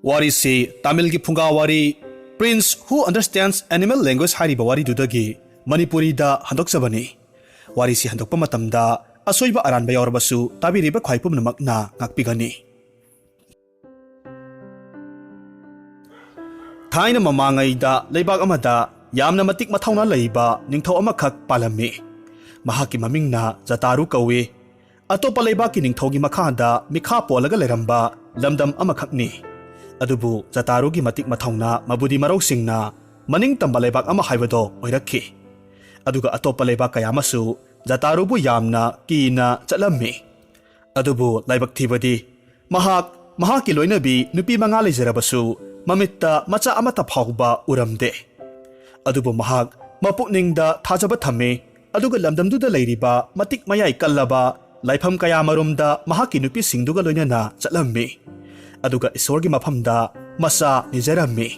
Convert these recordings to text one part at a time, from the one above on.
Warisi Tamil ki Phungga Wari Prince who understands animal language hariba wari dudagi Manipuri da handok sabani. Warisi handok pamatamda asoiba aranba yaurabasu tabiriba khwaipum namakna ngakpigani. Thaina mamangai da leibak amada yamna matik mathauna leiba ningthau amakhak palami. Mahaki mamingna Jataru kawi. Atopa leibaki ningthaugi makhada mikha polaga leramba lamdam amakhakni. Adubu Jatarugi matik mathauna mabudi marosingna maning tamba leibak ama haibado oirakhi. Aduga atopa leibak kayamasu Jatarubu yamna kina chatlammi. Adubu leibak thibadi mahaki loinabi nupi manga leijarabasu mamitta macha amata phauba uramde. Adubu mapukningda thajaba thamme aduga lamdamduda leiriba matik mayai kallaba laifam kaya marumda mahaki nupi singduga loinana chatlammi. Aduga isorgi mafamda masa nijarammi.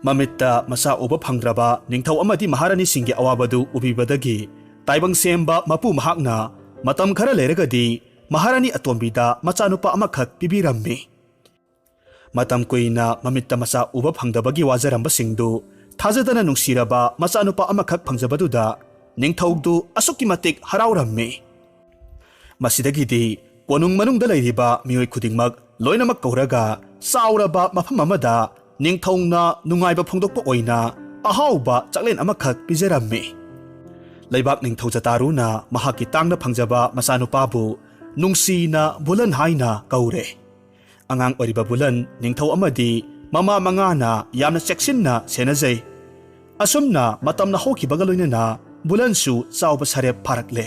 Mamitta masa uba phangdraba ningthau amadi maharani singi awabadu ubibadagi taibang semba mapu mahakna matam khara leragadi maharani atombida machanupa amakhak pibirammi. Matam kuina mamitta masa uba phangdabagi wajaramba singdu thajadana nungsiraba machanupa amakhak phangjabaduda ningthaudu asuki matik haraurammi. Masidagidi konung manungda leiriba mioi khudingmak loinamak kauraga sauraba mafam amada ningthauna nungaiba phongdokpa oina ahauba chaklen amakhak pijarammi. Leibak ningthau Jataruna mahaki tangna phangjaba masanupabu nungsina bulan haina kaure. Angang oriba bulan ningthau amadi mama mangana yamna cheksinna senajai. Asumna matamna hokibaga loinana bulansu chauba sarep pharakle.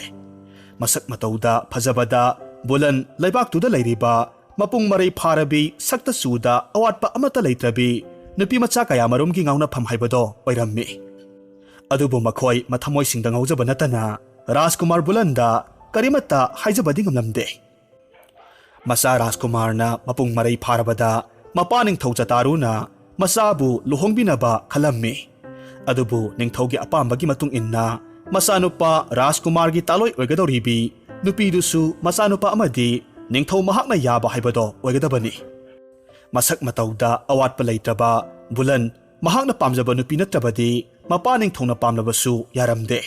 Masak matauda phajabada bulan leibak tuda leiriba mapung marai pharabi sakta suda awatpa amata leitrabi nupi macha kaya marumgi ngauna pham haibado oirammi. Adubu makhoi mathamoi singda ngaujaba natana Rajkumar bulanda karimata haijabadi ngamlamde. Masa Rajkumar na mapung marai pharabada mapaning thau Jataruna masabu luhongbinaba khalammi. Adubu ningthaugi apambagi matung inna masanupa Rajkumar gi taloi oigadoribi nupidusu masanupa amadi ningthau mahakna yaba haibado oigadabani. Masak matauda awatpa leitraba bulan mahakna pamjaba nupi natrabadi mapaning thongna pamlabasu yaramde.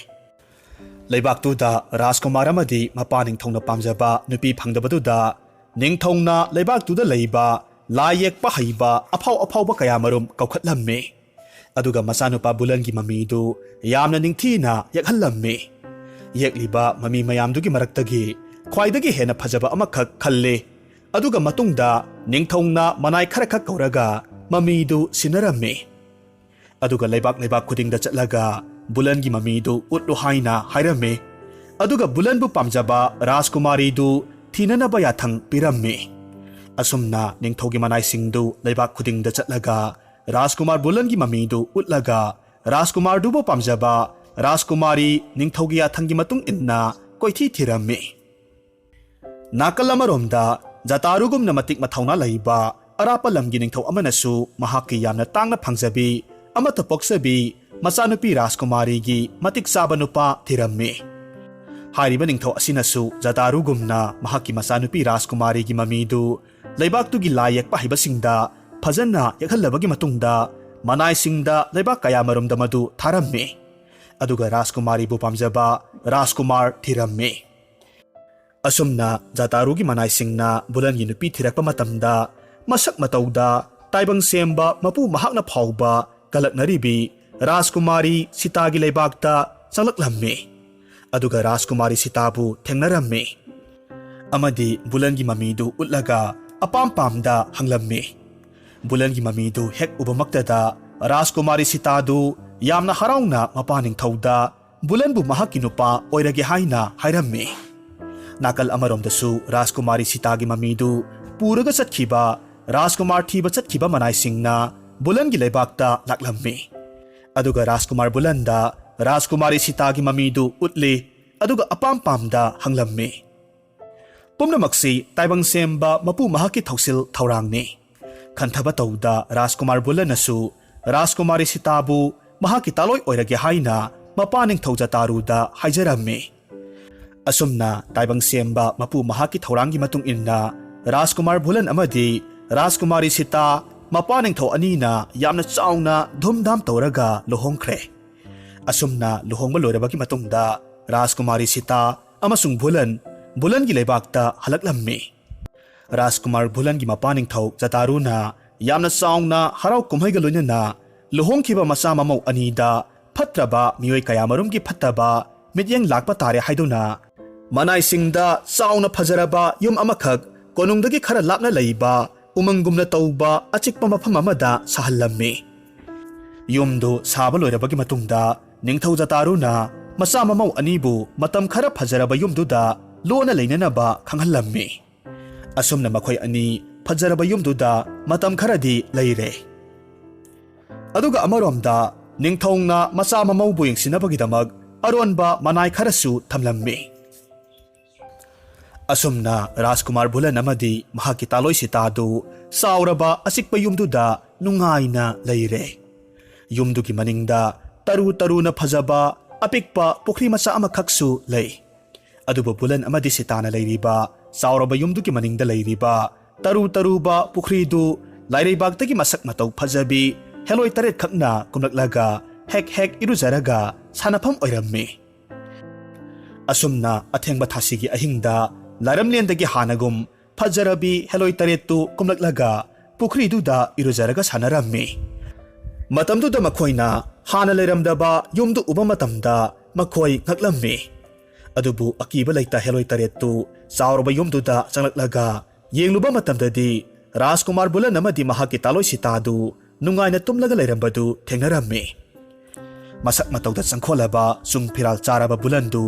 Leibaktuda Rajkumar amadi mapaning thongna pamjaba nupi phangdabaduda ningthongna leibaktuda leiba layekpa haiba afauba kaya marum kaukhatlammi. Aduga masanupa bulangi mamidu yamna ningthina yakhallammi. Yekliba mami mayamdugi maraktagi khwaidagi hena phajaba amakhak khalle. Aduga matungda ningthongna manai kharakhak kauraga mamidu sinarammi. Aduga leibak khudingda chatlaga bulangi mamidu utlu haina hairame. Aduga bulanbu pamjaba Rajkumari du thinanaba yathang pirammi. Asumna ningthogi manai singdu leibak khudingda chatlaga Rajkumar bulangi mamidu utlaga Rajkumar dubo pamjaba Rajkumari ningthogi yathangi matung inna koithi thirammi. Nakalamaromda Jatarugumna matik mathauna leiba arapa lamgi ningthau amanasu mahaki yamna tangna phangjabi amata poksabi machanupi Rajkumari gi matik saba nupa thirammi. Hariba ningthau asinasu Jatarugumna mahaki machanupi Rajkumari gi mamidu leibaktugi layekpa haibasingda phajana yakhallabagi matungda manaisingda leibak kaya marumda madu tharammi. Aduga Rajkumari bu pamjaba Rajkumar thirammi. Asumna Jatarugi manaisingna bulangi nupi thirakpa matamda masak matauda taibang semba mapu mahakna phauba kalaknaribi Rajkumari Sitagi leibakta changlaklammi. Aduga Rajkumari Sitabu thengnarammi. Amadi bulangi mamidu utlaga apampamda hanglammi. Bulangi mamidu hek ubamaktada Rajkumari Sitadu yamna harauna mapaning thauda bulanbu mahaki nupa oirage haina hairammi. Nakal amaromdasu Rajkumari Sitagi mamidu puraga chatkhiba Rajkumar thiba chatkhiba manaisingna bulangi leibakta laklammi. Aduga Rajkumar bulanda Rajkumari Sitagi mamidu utli aduga apampamda hanglammi. Pumnamaksi taibang semba mapu mahaki thausil thaurangni. Khanthaba tauda Rajkumar bulanasu Rajkumari Sitabu mahaki taloi oirage haina mapaning thau Jataruda haijarammi. Asumna taibang semba mapu mahaki thaurangi matung inna Rajkumar bulan amadi ꯔꯥꯖꯀꯨꯃꯥꯔꯤ Sita ꯃꯄꯥ ꯅꯤꯡꯊꯧ ꯑꯅꯤꯅ ꯌꯥꯝꯅ ꯆꯥꯎꯅ ꯙꯨꯝꯙꯥꯝ ꯇꯧꯔꯒ ꯂꯨꯍꯣꯡꯈ꯭ꯔꯦ꯫ ꯑꯁꯨꯝꯅ ꯂꯨꯍꯣꯡꯕ ꯂꯣꯏꯔꯕꯒꯤ ꯃꯇꯨꯡꯗ ꯔꯥꯖꯀꯨꯃꯥꯔꯤ ꯁꯤꯇꯥ ꯑꯃꯁꯨꯡ ꯕꯨꯂꯟꯒꯤ ꯂꯩꯕꯥꯛꯇ ꯍꯜꯂꯛꯂꯝꯃꯤ꯫ ꯔꯥꯖꯀꯨꯃꯥꯔ ꯕꯨꯂꯟꯒꯤ ꯃꯄꯥ ꯅꯤꯡꯊꯧ ꯖꯇꯥꯔꯨꯅ ꯌꯥꯝꯅ ꯆꯥꯎꯅ ꯍꯔꯥꯎ ꯀꯨꯝꯍꯩꯒ ꯂꯣꯏꯅꯅ ꯂꯨꯍꯣꯡꯈꯤꯕ ꯃꯆꯥ ꯃꯃꯧ ꯑꯅꯤꯗ ꯐꯠꯇ꯭ꯔꯕ ꯃꯤꯑꯣꯏ ꯀꯌꯥꯃꯔꯨꯝꯒꯤ ꯐꯠꯇꯕ ꯃꯤꯠꯌꯦꯡ ꯂꯥꯛꯄ ꯇꯥꯔꯦ ꯍꯥꯏꯗꯨꯅ ꯃꯅꯥꯏꯁꯤꯡꯗ ꯆꯥꯎꯅ ꯐꯖꯔꯕ ꯌꯨꯝ ꯑꯃꯈꯛ ꯀꯣꯅꯨꯡꯗꯒꯤ ꯈꯔ ꯂꯥꯞꯅ ꯂꯩꯕ ꯎꯃꯪꯒꯨꯝꯅ ꯇꯧꯕ ꯑꯆꯤꯛꯄ ꯃꯐꯝ ꯑꯃꯗ ꯁꯥꯍꯜꯂꯝꯃꯤ꯫ ꯌꯨꯝꯗꯨ ꯁꯥꯕ ꯂꯣꯏꯔꯕꯒꯤ ꯃꯇꯨꯡꯗ ꯅꯤꯡꯊꯧ ꯖꯇꯥꯔꯨꯅ ꯃꯆꯥ ꯃꯃꯧ ꯑꯅꯤꯕꯨ ꯃꯇꯝ ꯈꯔ ꯐꯖꯔꯕ ꯌꯨꯝꯗꯨꯗ ꯂꯣꯟꯅ ꯂꯩꯅꯅꯕ ꯈꯪꯍꯜꯂꯝꯃꯤ꯫ ꯑꯁꯨꯝꯅ ꯃꯈꯣꯏ ꯑꯅꯤ ꯐꯖꯔꯕ ꯌꯨꯝꯗꯨꯗ ꯃꯇꯝ ꯈꯔꯗꯤ ꯂꯩꯔꯦ꯫ ꯑꯗꯨꯒ ꯑꯃꯔꯣꯝꯗ ꯅꯤꯡꯊꯧꯅ ꯃꯆꯥ ꯃꯃꯧꯕꯨ ꯌꯦꯡꯁꯤꯟꯅꯕꯒꯤꯗꯃꯛ ꯑꯔꯣꯟꯕ ꯃꯅꯥꯏ ꯈꯔꯁꯨ ꯊꯝꯂꯝꯃꯤ꯫ ꯑꯁꯨꯝꯅ ꯔꯥꯖꯀꯨꯃꯥꯔ ꯕꯨꯂꯟ ꯑꯃꯗꯤ ꯃꯍꯥꯛꯀꯤ ꯇꯥꯂꯣꯏ ꯁꯤꯇꯥꯗꯨ ꯆꯥꯎꯔꯕ ꯑꯆꯤꯛꯄ ꯌꯨꯝꯗꯨꯗ ꯅꯨꯡꯉꯥꯏꯅ ꯂꯩꯔꯦ꯫ ꯌꯨꯝꯗꯨꯒꯤ ꯃꯅꯤꯡꯗ ꯇꯔꯨ ꯇꯔꯨꯅ ꯐꯖꯕ ꯑꯄꯤꯛꯄ ꯄꯨꯈ꯭ꯔꯤ ꯃꯆꯥ ꯑꯃꯈꯛꯁꯨ ꯂꯩ꯫ ꯑꯗꯨꯕꯨ ꯕꯨꯂꯟ ꯑꯃꯗꯤ ꯁꯤꯇꯥꯅ ꯂꯩꯔꯤꯕ ꯆꯥꯎꯔꯕ ꯌꯨꯝꯗꯨꯒꯤ ꯃꯅꯤꯡꯗ ꯂꯩꯔꯤꯕ ꯇꯔꯨ ꯇꯔꯨꯕ ꯄꯨꯈ꯭ꯔꯤꯗꯨ ꯂꯥꯏꯔꯩꯕꯥꯛꯇꯒꯤ ꯃꯁꯛ ꯃꯇꯧ ꯐꯖꯕꯤ ꯍꯦꯂꯣꯏ 8 ꯈꯛꯅ ꯀꯨꯝꯂꯛꯂꯒ ꯍꯦꯛ ꯍꯦꯛ ꯏꯔꯨꯖꯔꯒ ꯁꯥꯟꯅꯐꯝ ꯑꯣꯏꯔꯝꯃꯤ꯫ ꯑꯁꯨꯝꯅ ꯑꯊꯦꯡꯕ ꯊꯥꯁꯤꯒꯤ ꯑꯍꯤꯡꯗ ꯂꯥꯏꯔꯝꯂꯦꯟꯗꯒꯤ ꯍꯥꯟꯅꯒꯨꯝ ꯐꯖꯔꯕꯤ ꯍꯦꯂꯣꯏ 8ꯇꯨ ꯀꯨꯝꯂꯛꯂꯒ ꯄꯨꯈ꯭ꯔꯤꯗꯨꯗ ꯏꯔꯨꯖꯔꯒ ꯁꯥꯟꯅꯔꯝꯃꯤ꯫ ꯃꯇꯝꯗꯨꯗ ꯃꯈꯣꯏꯅ ꯍꯥꯟꯅ ꯂꯩꯔꯝꯗꯕ ꯌꯨꯝꯗꯨ ꯎꯕ ꯃꯇꯝꯗ ꯃꯈꯣꯏ ꯉꯛꯂꯝꯃꯤ꯫ ꯑꯗꯨꯕꯨ ꯑꯀꯤꯕ ꯂꯩꯇ ꯍꯦꯂꯣꯏ 8ꯇꯨ ꯆꯥꯎꯔꯕ ꯌꯨꯝꯗꯨꯗ ꯆꯪꯂꯛꯂꯒ ꯌꯦꯡꯂꯨꯕ ꯃꯇꯝꯗꯗꯤ ꯔꯥꯖꯀꯨꯃꯥꯔ ꯕꯨꯂꯟ ꯑꯃꯗꯤ ꯃꯍꯥꯛꯀꯤ ꯇꯥꯂꯣꯏ ꯁꯤꯇꯥꯗꯨ ꯅꯨꯡꯉꯥꯏꯅ ꯇꯨꯝꯂꯒ ꯂꯩꯔꯝꯕꯗꯨ ꯊꯦꯡꯅꯔꯝꯃꯤ꯫ ꯃꯁꯛ ꯃꯇꯧꯗ ꯆꯪꯈꯣꯜꯂꯕ ꯆꯨꯡ ꯐꯤꯔꯥꯜ ꯆꯥꯔꯕ ꯕꯨꯂꯟꯗꯨ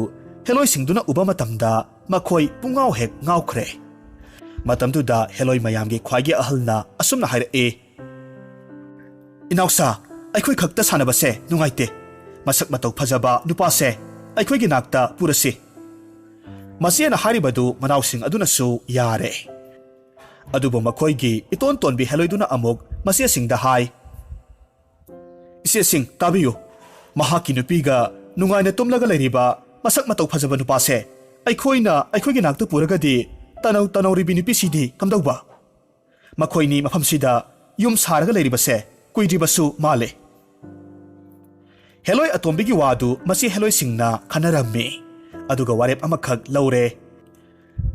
ꯍꯦꯂꯣꯏꯁꯤꯡꯗꯨꯅ ꯎꯕ ꯃꯇꯝꯗ ꯃꯈꯣꯏ ꯄꯨꯡꯉꯥꯎ ꯍꯦꯛ ꯉꯥꯎꯈ꯭ꯔꯦ꯫ ꯃꯇꯝꯗꯨꯗ ꯍꯦꯂꯣꯏ ꯃꯌꯥꯝꯒꯤ ꯈ꯭ꯋꯥꯏꯒꯤ ꯑꯍꯜꯅ ꯑꯁꯨꯝꯅ ꯍꯥꯏꯔꯛꯏ, "ꯏꯅꯥꯎꯁꯥ, ꯑꯩꯈꯣꯏ ꯈꯛꯇ ꯁꯥꯟꯅꯕꯁꯦ ꯅꯨꯡꯉꯥꯏꯇꯦ꯫ ꯃꯁꯛ ꯃꯇꯧ ꯐꯖꯕ ꯅꯨꯄꯥꯁꯦ ꯑꯩꯈꯣꯏꯒꯤ ꯅꯥꯛꯇ ꯄꯨꯔꯁꯤ." ꯃꯁꯤꯅ ꯍꯥꯏꯔꯤꯕꯗꯨ ꯃꯅꯥꯎꯁꯤꯡ ꯑꯗꯨꯅꯁꯨ ꯌꯥꯔꯦ꯫ ꯑꯗꯨꯕꯨ ꯃꯈꯣꯏꯒꯤ ꯏꯇꯣꯟ ꯇꯣꯟꯕꯤ ꯍꯦꯂꯣꯏꯗꯨꯅ ꯑꯃꯨꯛ ꯃꯆꯦꯁꯤꯡꯗ ꯍꯥꯏ, "ꯏꯆꯦꯁꯤꯡ ꯇꯥꯕꯤꯌꯨ, ꯃꯍꯥꯛꯀꯤ ꯅꯨꯄꯤꯒ ꯅꯨꯡꯉꯥꯏꯅ ꯇꯨꯝꯂꯒ ꯂꯩꯔꯤꯕ ꯃꯁꯛ ꯃꯇꯧ ꯐꯖꯕ ꯅꯨꯄꯥꯁꯦ ꯑꯩꯈꯣꯏꯅ ꯑꯩꯈꯣꯏꯒꯤ ꯅꯥꯛꯇ ꯄꯨꯔꯒꯗꯤ ꯇꯅꯧꯔꯤꯕꯤ ꯅꯨꯄꯤꯁꯤꯗꯤ ꯀꯝꯗꯧꯕ? ꯃꯈꯣꯏꯅꯤ ꯃꯐꯝꯁꯤꯗ ꯌꯨꯝ ꯁꯥꯔꯒ ꯂꯩꯔꯤꯕꯁꯦ ꯀꯨꯏꯗ꯭ꯔꯤꯕꯁꯨ ꯃꯥꯜꯂꯦ." ꯍꯦꯂꯣꯏ ꯑꯇꯣꯝꯕꯤꯒꯤ ꯋꯥꯗꯨ ꯃꯆꯦ ꯍꯦꯂꯣꯏꯁꯤꯡꯅ ꯈꯟꯅꯔꯝꯃꯤ꯫ ꯑꯗꯨꯒ ꯋꯥꯔꯦꯞ ꯑꯃꯈꯛ ꯂꯧꯔꯦ,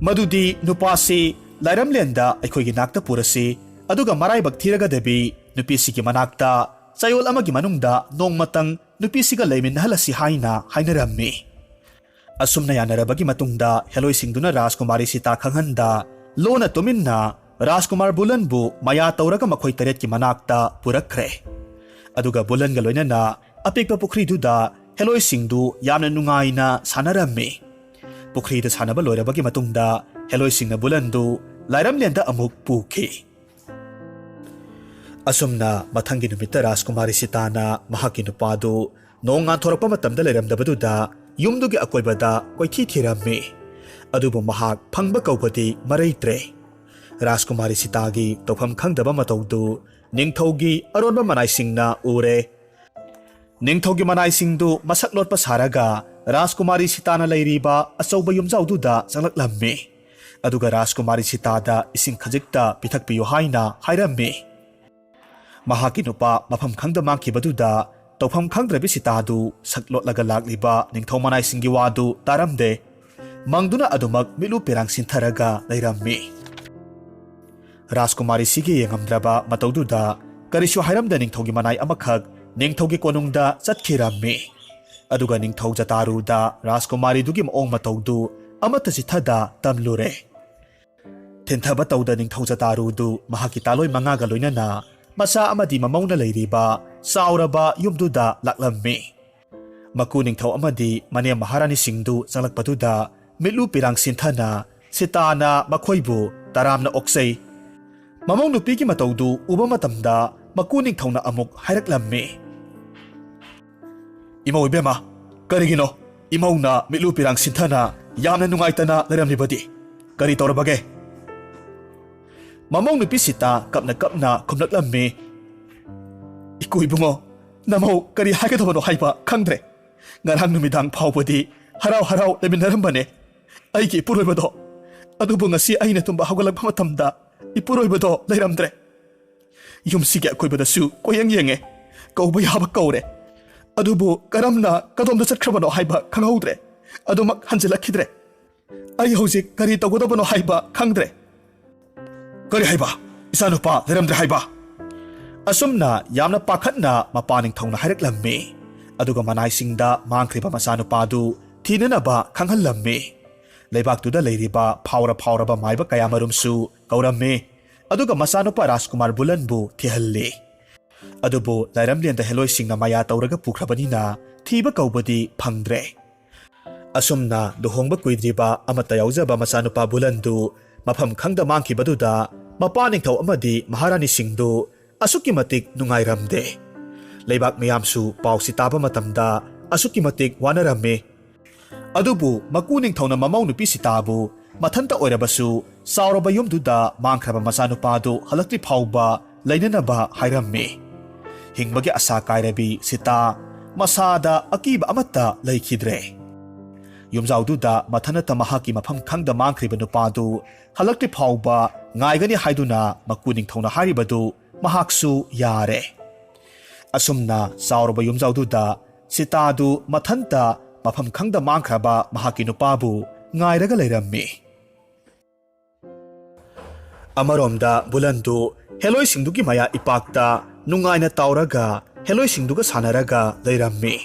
ꯃꯗꯨꯗꯤ ꯅꯨꯄꯥꯁꯤ ꯂꯥꯏꯔꯝꯂꯦꯟꯗ ꯑꯩꯈꯣꯏꯒꯤ ꯅꯥꯛꯇ ꯄꯨꯔꯁꯤ, ꯑꯗꯨꯒ ꯃꯔꯥꯏꯕꯛ ꯊꯤꯔꯒꯗꯕꯤ ꯅꯨꯄꯤꯁꯤꯒꯤ ꯃꯅꯥꯛꯇ ꯆꯌꯣꯜ ꯑꯃꯒꯤ ꯃꯅꯨꯡꯗ ꯅꯣꯡꯃꯇꯪ ꯅꯨꯄꯤꯁꯤꯒ ꯂꯩꯃꯤꯟꯅꯍꯜꯂꯁꯤ ꯍꯥꯏꯅ ꯍꯥꯏꯅꯔꯝꯃꯤ꯫ ꯑꯁꯨꯝꯅ ꯌꯥꯅꯔꯕꯒꯤ ꯃꯇꯨꯡꯗ ꯍꯦꯂꯣꯏꯁꯤꯡꯗꯨꯅ ꯔꯥꯖꯀꯨꯃꯥꯔꯤ ꯁꯤꯇꯥ ꯈꯪꯍꯟꯗ ꯂꯣꯟꯅ ꯇꯨꯃꯤꯟꯅ ꯔꯥꯖꯀꯨꯃꯥꯔ ꯕꯨꯂꯟꯕꯨ ꯃꯌꯥ ꯇꯧꯔꯒ ꯃꯈꯣꯏ 8ꯀꯤ ꯃꯅꯥꯛꯇ ꯄꯨꯔꯛꯈ꯭ꯔꯦ꯫ ꯑꯗꯨꯒ ꯕꯨꯂꯟꯒ ꯂꯣꯏꯅꯅ ꯑꯄꯤꯛꯄ ꯄꯨꯈ꯭ꯔꯤꯗꯨꯗ ꯍꯦꯂꯣꯏꯁꯤꯡꯗꯨ ꯌꯥꯝꯅ ꯅꯨꯡꯉꯥꯏꯅ ꯁꯥꯟꯅꯔꯝꯃꯤ꯫ ꯄꯨꯈ꯭ꯔꯤꯗ ꯁꯥꯟꯅꯕ ꯂꯣꯏꯔꯕꯒꯤ ꯃꯇꯨꯡꯗ ꯍꯦꯂꯣꯏꯁꯤꯡꯅ ꯕꯨꯂꯟꯗꯨ ꯂꯥꯏꯔꯝꯂꯦꯟꯗ ꯑꯃꯨꯛ ꯄꯨꯈꯤ꯫ ꯑꯁꯨꯝꯅ ꯃꯊꯪꯒꯤ ꯅꯨꯃꯤꯠꯇ ꯔꯥꯖꯀꯨꯃꯥꯔꯤ ꯁꯤꯇꯥꯅ ꯃꯍꯥꯛꯀꯤ ꯅꯨꯄꯥꯗꯨ ꯅꯣꯡ ꯉꯥꯟꯊꯣꯔꯛꯄ ꯃꯇꯝꯗ ꯂꯩꯔꯝꯗꯕꯗꯨꯗ ꯌꯨꯝꯗꯨꯒꯤ ꯑꯀꯣꯏꯕꯗ ꯀꯣꯏꯊꯤ ꯊꯤꯔꯝꯃꯤ꯫ ꯑꯗꯨꯕꯨ ꯃꯍꯥꯛ ꯐꯪꯕ ꯀꯧꯕꯗꯤ ꯃꯔꯩꯇ꯭ꯔꯦ꯫ ꯔꯥꯖꯀꯨꯃꯥꯔꯤ ꯁꯤꯇꯥꯒꯤ ꯇꯧꯐꯝ ꯈꯪꯗꯕ ꯃꯇꯧꯗꯨ ꯅꯤꯡꯊꯧꯒꯤ ꯑꯔꯣꯟꯕ ꯃꯅꯥꯏꯁꯤꯡꯅ ꯎꯔꯦ꯫ ꯅꯤꯡꯊꯧꯒꯤ ꯃꯅꯥꯏꯁꯤꯡꯗꯨ ꯃꯁꯛ ꯂꯣꯠꯄ ꯁꯥꯔꯒ ꯔꯥꯖꯀꯨꯃꯥꯔꯤ ꯁꯤꯇꯥꯅ ꯂꯩꯔꯤꯕ ꯑꯆꯧꯕ ꯌꯨꯝꯖꯥꯎꯗꯨꯗ ꯆꯪꯂꯛꯂꯝꯃꯤ꯫ ꯑꯗꯨꯒ ꯔꯥꯖꯀꯨꯃꯥꯔꯤ ꯁꯤꯇꯥꯗ ꯏꯁꯤꯡ ꯈꯖꯤꯛꯇ ꯄꯤꯊꯛꯄꯤꯌꯨ ꯍꯥꯏꯅ ꯍꯥꯏꯔꯝꯃꯤ꯫ ꯃꯍꯥꯛꯀꯤ ꯅꯨꯄꯥ ꯃꯐꯝ ꯈꯪꯗ ꯃꯥꯡꯈꯤꯕꯗꯨꯗ ꯇꯧꯐꯝ ꯈꯪꯗ꯭ꯔꯕꯤ ꯁꯤꯇꯥꯗꯨ ꯁꯛ ꯂꯣꯠꯂꯒ ꯂꯥꯛꯂꯤꯕ ꯅꯤꯡꯊꯧ ꯃꯅꯥꯏꯁꯤꯡꯒꯤ ꯋꯥꯗꯨ ꯇꯥꯔꯝꯗꯦ꯫ ꯃꯪꯗꯨꯅ ꯑꯗꯨꯃꯛ ꯃꯤꯠꯂꯨ ꯄꯦꯔꯥꯡ ꯁꯤꯟꯊꯔꯒ ꯂꯩꯔꯝꯃꯤ꯫ ꯔꯥꯖꯀꯨꯃꯥꯔꯤꯁꯤꯒꯤ ꯌꯦꯡꯉꯝꯗ꯭ꯔꯕ ꯃꯇꯧꯗꯨꯗ ꯀꯔꯤꯁꯨ ꯍꯥꯏꯔꯝꯗ ꯅꯤꯡꯊꯧꯒꯤ ꯃꯅꯥꯏ ꯑꯃꯈꯛ ꯅꯤꯡꯊꯧꯒꯤ ꯀꯣꯅꯨꯡꯗ ꯆꯠꯈꯤꯔꯝꯃꯤ꯫ ꯑꯗꯨꯒ ꯅꯤꯡꯊꯧ ꯖꯇꯥꯔꯨꯗ ꯔꯥꯖꯀꯨꯃꯥꯔꯤꯗꯨꯒꯤ ꯃꯑꯣꯡ ꯃꯇꯧꯗꯨ ꯑꯃꯠꯇ ꯆꯤꯊꯗ ꯇꯝꯂꯨꯔꯦ꯫ ꯊꯤꯟꯊꯕ ꯇꯧꯗ ꯅꯤꯡꯊꯧ ꯖꯇꯥꯔꯨꯗꯨ ꯃꯍꯥꯛꯀꯤ ꯇꯥꯂꯣꯏ 5ꯒ ꯂꯣꯏꯅꯅ ꯃꯆꯥ ꯑꯃꯗꯤ ꯃꯃꯧꯅ ꯂꯩꯔꯤꯕ ꯆꯥꯎꯔꯕ ꯌꯨꯝꯗꯨꯗ ꯂꯥꯛꯂꯝꯃꯤ꯫ ꯃꯀꯨ ꯅꯤꯡꯊꯧ ꯑꯃꯗꯤ ꯃꯅꯦꯝ ꯃꯍꯥꯔꯥꯅꯤꯁꯤꯡꯗꯨ ꯆꯪꯂꯛꯄꯗꯨꯗ ꯃꯤꯠꯂꯨ ꯄꯤꯔꯥꯡ ꯁꯤꯟꯊꯅ ꯁꯤꯇꯥꯅ ꯃꯈꯣꯏꯕꯨ ꯇꯔꯥꯝꯅ ꯑꯣꯛꯆꯩ꯫ ꯃꯃꯧ ꯅꯨꯄꯤꯒꯤ ꯃꯇꯧꯗꯨ ꯎꯕ ꯃꯇꯝꯗ ꯃꯀꯨ ꯅꯤꯡꯊꯧꯅ ꯑꯃꯨꯛ ꯍꯥꯏꯔꯛꯂꯝꯃꯤ, "ꯏꯃꯧ ꯏꯕꯦꯝꯃ, ꯀꯔꯤꯒꯤꯅꯣ ꯏꯃꯧꯅ ꯃꯤꯠꯂꯨ ꯄꯤꯔꯥꯡ ꯁꯤꯟꯊꯅ ꯌꯥꯝꯅ ꯅꯨꯡꯉꯥꯏꯇꯅ ꯂꯩꯔꯝꯂꯤꯕꯗꯤ? ꯀꯔꯤ ꯇꯧꯔꯕꯒꯦ?" ꯃꯃꯧ ꯅꯨꯄꯤ ꯁꯤꯇꯥ ꯀꯞꯅ ꯀꯞꯅ ꯈꯨꯝꯂꯛꯂꯝꯃꯤ, "ꯏꯀꯨ ꯏꯕꯨꯡꯉꯣ, ꯅꯃꯧ ꯀꯔꯤ ꯍꯥꯏꯒꯗꯕꯅꯣ ꯍꯥꯏꯕ ꯈꯪꯗ꯭ꯔꯦ꯫ ꯉꯔꯥꯡ ꯅꯨꯃꯤꯗꯥꯡ ꯐꯥꯎꯕꯗꯤ ꯍꯔꯥꯎ ꯍꯔꯥꯎ ꯂꯩꯃꯤꯟꯅꯔꯝꯕꯅꯦ ꯑꯩꯒꯤ ꯏꯄꯨꯔꯣꯏꯕꯗꯣ꯫ ꯑꯗꯨꯕꯨ ꯉꯁꯤ ꯑꯩꯅ ꯇꯨꯝꯕ ꯍꯧꯒꯠꯂꯛꯄ ꯃꯇꯝꯗ ꯏꯄꯨꯔꯣꯏꯕꯗꯣ ꯂꯩꯔꯝꯗ꯭ꯔꯦ ꯌꯨꯝꯁꯤꯒꯤ ꯑꯀꯣꯏꯕꯗꯁꯨ ꯀꯣꯌꯦꯡ ꯌꯦꯡꯉꯦ ꯀꯧꯕ ꯌꯥꯕ ꯀꯧꯔꯦ ꯑꯗꯨꯕꯨ ꯀꯔꯝꯅ ꯀꯗꯣꯝꯗ ꯆꯠꯈ꯭ꯔꯕꯅꯣ ꯍꯥꯏꯕ ꯈꯪꯍꯧꯗ꯭ꯔꯦ ꯑꯗꯨꯃꯛ ꯍꯟꯖꯤꯜꯂꯛꯈꯤꯗ꯭ꯔꯦ ꯑꯩ ꯍꯧꯖꯤꯛ ꯀꯔꯤ ꯇꯧꯒꯗꯕꯅꯣ ꯍꯥꯏꯕ ꯈꯪꯗ꯭ꯔꯦ ꯀꯔꯤ ꯍꯥꯏꯕ ꯏꯆꯥꯅꯨꯄꯥ ꯂꯩꯔꯝꯗ꯭ꯔꯦ ꯍꯥꯏꯕ ꯑꯁꯨꯝꯅ ꯌꯥꯝꯅ ꯄꯥꯈꯠꯅ ꯃꯄꯥ ꯅꯤꯡꯊꯧꯅ ꯍꯥꯏꯔꯛꯂꯝꯃꯤ ꯑꯗꯨꯒ ꯃꯅꯥꯏꯁꯤꯡꯗ ꯃꯥꯡꯈ꯭ꯔꯤꯕ ꯃꯆꯥꯅꯨꯄꯥꯗꯨ ꯊꯤꯅꯅꯕ ꯈꯪꯍꯜꯂꯝꯃꯤ ꯂꯩꯕꯥꯛꯇꯨꯗ ꯂꯩꯔꯤꯕ ꯐꯥꯎꯔꯕ ꯃꯥꯏꯕ ꯀꯌꯥꯃꯔꯨꯝꯁꯨ ꯀꯧꯔꯝꯃꯤ ꯑꯗꯨꯒ ꯃꯆꯥꯅꯨꯄꯥ ꯔꯥꯖꯀꯨꯃꯥꯔ ꯕꯨꯂꯟꯕꯨ ꯊꯤꯍꯜꯂꯤ ꯑꯗꯨꯕꯨ ꯂꯥꯏꯔꯝꯂꯦꯟꯗ ꯍꯦꯂꯣꯏꯁꯤꯡꯅ ꯃꯌꯥ ꯇꯧꯔꯒ ꯄꯨꯈ꯭ꯔꯕꯅꯤꯅ ꯊꯤꯕ ꯀꯧꯕꯗꯤ ꯐꯪꯗ꯭ꯔꯦ ꯑꯁꯨꯝꯅ ꯂꯨꯍꯣꯡꯕ ꯀꯨꯏꯗ꯭ꯔꯤꯕ ꯑꯃꯠꯇ ꯌꯥꯎꯖꯕ ꯃꯆꯥꯅꯨꯄꯥ ꯕꯨꯂꯟꯗꯨ ꯃꯐꯝ ꯈꯪꯗ ꯃꯥꯡꯈꯤꯕꯗꯨꯗ ꯃꯄꯥ ꯅꯤꯡꯊꯧ ꯑꯃꯗꯤ ꯃꯍꯥꯔꯥꯅꯤꯁꯤꯡꯗꯨ ꯑꯁꯨꯛꯀꯤ ꯃꯇꯤꯛ ꯅꯨꯡꯉꯥꯏꯔꯝꯗꯦ ꯂꯩꯕꯥꯛ ꯃꯌꯥꯝꯁꯨ ꯄꯥꯎꯁꯤ ꯇꯥꯕ ꯃꯇꯝꯗ ꯑꯁꯨꯛꯀꯤ ꯃꯇꯤꯛ ꯋꯥꯅꯔꯝꯃꯤ ꯑꯗꯨꯕꯨ ꯃꯀꯨ ꯅꯤꯡꯊꯧꯅ ꯃꯃꯧ ꯅꯨꯄꯤ ꯁꯤꯇꯥꯕꯨ ꯃꯊꯟꯇ ꯑꯣꯏꯔꯕꯁꯨ ꯆꯥꯎꯔꯕ ꯌꯨꯝꯗꯨꯗ ꯃꯥꯡꯈ꯭ꯔꯕ ꯃꯆꯥꯅꯨꯄꯥꯗꯨ ꯍꯜꯂꯛꯇ꯭ꯔꯤ ꯐꯥꯎꯕ ꯂꯩꯅꯅꯕ ꯍꯥꯏꯔꯝꯃꯤ ꯍꯤꯡꯕꯒꯤ ꯑꯁꯥ ꯀꯥꯏꯔꯕꯤ ꯁꯤꯇꯥ ꯃꯁꯥꯗ ꯑꯀꯤꯕ ꯑꯃꯠꯇ ꯂꯩꯈꯤꯗ꯭ꯔꯦ ꯌꯨꯝꯖꯥꯎꯗꯨꯗ ꯃꯊꯟꯇ ꯃꯍꯥꯛꯀꯤ ꯃꯐꯝ ꯈꯪꯗ ꯃꯥꯡꯈ꯭ꯔꯤꯕ ꯅꯨꯄꯥꯗꯨ ꯍꯜꯂꯛꯇ꯭ꯔꯤ ꯐꯥꯎꯕ ꯉꯥꯏꯒꯅꯤ ꯍꯥꯏꯗꯨꯅ ꯃꯀꯨ ꯅꯤꯡꯊꯧꯅ ꯍꯥꯏꯔꯤꯕꯗꯨ ꯃꯍꯥꯛꯁꯨ ꯌꯥꯔꯦ ꯑꯁꯨꯝꯅ ꯆꯥꯎꯔꯕ ꯌꯨꯝꯖꯥꯎꯗꯨꯗ ꯁꯤꯇꯥꯗꯨ ꯃꯊꯟꯇ ꯃꯐꯝ ꯈꯪꯗ ꯃꯥꯡꯈ꯭ꯔꯕ ꯃꯍꯥꯛꯀꯤ ꯅꯨꯄꯥꯕꯨ ꯉꯥꯏꯔꯒ ꯂꯩꯔꯝꯃꯤ ꯑꯃꯔꯣꯝꯗ ꯕꯨꯂꯟꯗꯨ ꯍꯦꯂꯣꯏꯁꯤꯡꯗꯨꯒꯤ ꯃꯌꯥ ꯏꯄꯥꯛꯇ ꯅꯨꯡꯉꯥꯏꯅ ꯇꯥꯎꯔꯒ ꯍꯦꯂꯣꯏꯁꯤꯡꯗꯨꯒ ꯁꯥꯟꯅꯔꯒ ꯂꯩꯔꯝꯃꯤ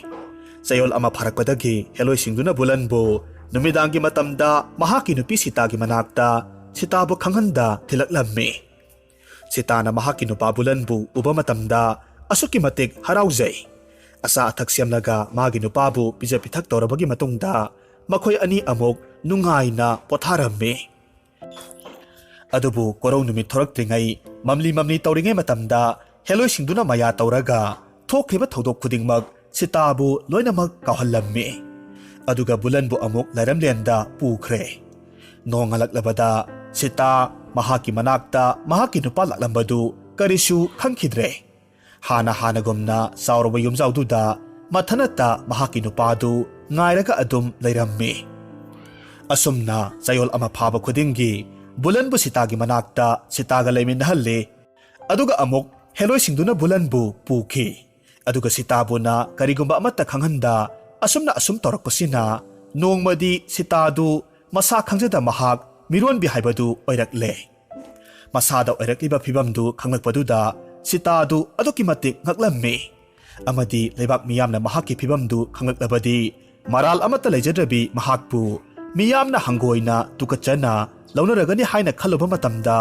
ꯆꯌꯣꯜ ꯑꯃ ꯐꯥꯔꯛꯄꯗꯒꯤ ꯍꯦꯂꯣꯏꯁꯤꯡꯗꯨꯅ ꯕꯨꯂꯟꯕꯨ ꯅꯨꯃꯤꯗꯥꯡꯒꯤ ꯃꯇꯝꯗ ꯃꯍꯥꯛꯀꯤ ꯅꯨꯄꯤ ꯁꯤꯇꯥꯒꯤ ꯃꯅꯥꯛꯇ ꯁꯤꯇꯥꯕꯨ ꯈꯪꯍꯟꯗ ꯊꯤꯜꯂꯛꯂꯝꯃꯤ ꯁꯤꯇꯥꯅ ꯃꯍꯥꯛꯀꯤ ꯅꯨꯄꯥ ꯕꯨꯂꯟꯕꯨ ꯎꯕ ꯃꯇꯝꯗ ꯑꯁꯨꯛꯀꯤ ꯃꯇꯤꯛ ꯍꯔꯥꯎꯖꯩ ꯑꯆꯥ ꯑꯊꯛ ꯁꯦꯝꯂꯒ ꯃꯥꯒꯤ ꯅꯨꯄꯥꯕꯨ ꯄꯤꯖ ꯄꯤꯊꯛ ꯇꯧꯔꯕꯒꯤ ꯃꯇꯨꯡꯗ ꯃꯈꯣꯏ ꯑꯅꯤ ꯑꯃꯨꯛ ꯅꯨꯡꯉꯥꯏꯅ ꯄꯣꯊꯥꯔꯝꯃꯤ ꯑꯗꯨꯕꯨ ꯀꯣꯔꯧ ꯅꯨꯃꯤꯠ ꯊꯣꯔꯛꯇ꯭ꯔꯤꯉꯩ ꯃꯝꯂꯤ ꯇꯧꯔꯤꯉꯩ ꯃꯇꯝꯗ ꯍꯦꯂꯣꯏꯁꯤꯡꯗꯨꯅ ꯃꯌꯥ ꯇꯧꯔꯒ ꯊꯣꯛꯈꯤꯕ ꯊꯧꯗꯣꯛ ꯈꯨꯗꯤꯡꯃꯛ ꯁꯤꯇꯥꯕꯨ ꯂꯣꯏꯅꯃꯛ ꯀꯥꯎꯍꯜꯂꯝꯃꯤ ꯑꯗꯨꯒ ꯕꯨꯂꯟꯕꯨ ꯑꯃꯨꯛ ꯂꯥꯏꯔꯝꯂꯦꯟꯗ ꯄꯨꯈ꯭ꯔꯦ ꯅꯣꯡꯉꯥꯜꯂꯛꯂꯕꯗ ꯁꯤꯇꯥ ꯃꯍꯥꯛꯀꯤ ꯃꯅꯥꯛꯇ ꯃꯍꯥꯛꯀꯤ ꯅꯨꯄꯥ ꯂꯥꯛꯂꯝꯕꯗꯨ ꯀꯔꯤꯁꯨ ꯈꯪꯈꯤꯗ꯭ꯔꯦ ꯍꯥꯟꯅꯒꯨꯝꯅ ꯆꯥꯎꯔꯕ ꯌꯨꯝꯖꯥꯎꯗꯨꯗ ꯃꯊꯟꯇ ꯃꯍꯥꯛꯀꯤ ꯅꯨꯄꯥꯗꯨ ꯉꯥꯏꯔꯒ ꯑꯗꯨꯝ ꯂꯩꯔꯝꯃꯤ ꯑꯁꯨꯝꯅ ꯆꯌꯣꯜ ꯑꯃ ꯐꯥꯕ ꯈꯨꯗꯤꯡꯒꯤ ꯕꯨꯂꯟꯕꯨ ꯁꯤꯇꯥꯒꯤ ꯃꯅꯥꯛꯇ ꯁꯤꯇꯥꯒ ꯂꯩꯃꯤꯟꯅꯍꯜꯂꯤ ꯑꯗꯨꯒ ꯑꯃꯨꯛ ꯍꯦꯂꯣꯏꯁꯤꯡꯗꯨꯅ ꯕꯨꯂꯟꯕꯨ ꯄꯨꯈꯤ ꯑꯗꯨꯒ ꯁꯤꯇꯥꯕꯨꯅ ꯀꯔꯤꯒꯨꯝꯕ ꯑꯃꯠꯇ ꯈꯪꯍꯟꯗ ꯑꯁꯨꯝ ꯇꯧꯔꯛꯄꯁꯤꯅ ꯅꯣꯡꯃꯗꯤ ꯁꯤꯇꯥꯗꯨ ꯃꯁꯥ ꯈꯪꯖꯗ ꯃꯍꯥꯛ ꯃꯤꯔꯣꯟꯕꯤ ꯍꯥꯏꯕꯗꯨ ꯑꯣꯏꯔꯛꯂꯦ ꯃꯁꯥꯗ ꯑꯣꯏꯔꯛꯂꯤꯕ ꯐꯤꯕꯝꯗꯨ ꯈꯪꯂꯛꯄꯗꯨꯗ ꯁꯤꯇꯥꯗꯨ ꯑꯗꯨꯛꯀꯤ ꯃꯇꯤꯛ ꯉꯛꯂꯝꯃꯤ ꯑꯃꯗꯤ ꯂꯩꯕꯥꯛ ꯃꯤꯌꯥꯝꯅ ꯃꯍꯥꯛꯀꯤ ꯐꯤꯕꯝꯗꯨ ꯈꯪꯂꯛꯂꯕꯗꯤ ꯃꯔꯥꯜ ꯑꯃꯠꯇ ꯂꯩꯖꯗ꯭ꯔꯕꯤ ꯃꯍꯥꯛꯄꯨ ꯃꯤꯌꯥꯝꯅ ꯍꯪꯒꯣꯏꯅ ꯇꯨꯀꯠꯆꯅ ꯂꯧꯅꯔꯒꯅꯤ ꯍꯥꯏꯅ ꯈꯜꯂꯨꯕ ꯃꯇꯝꯗ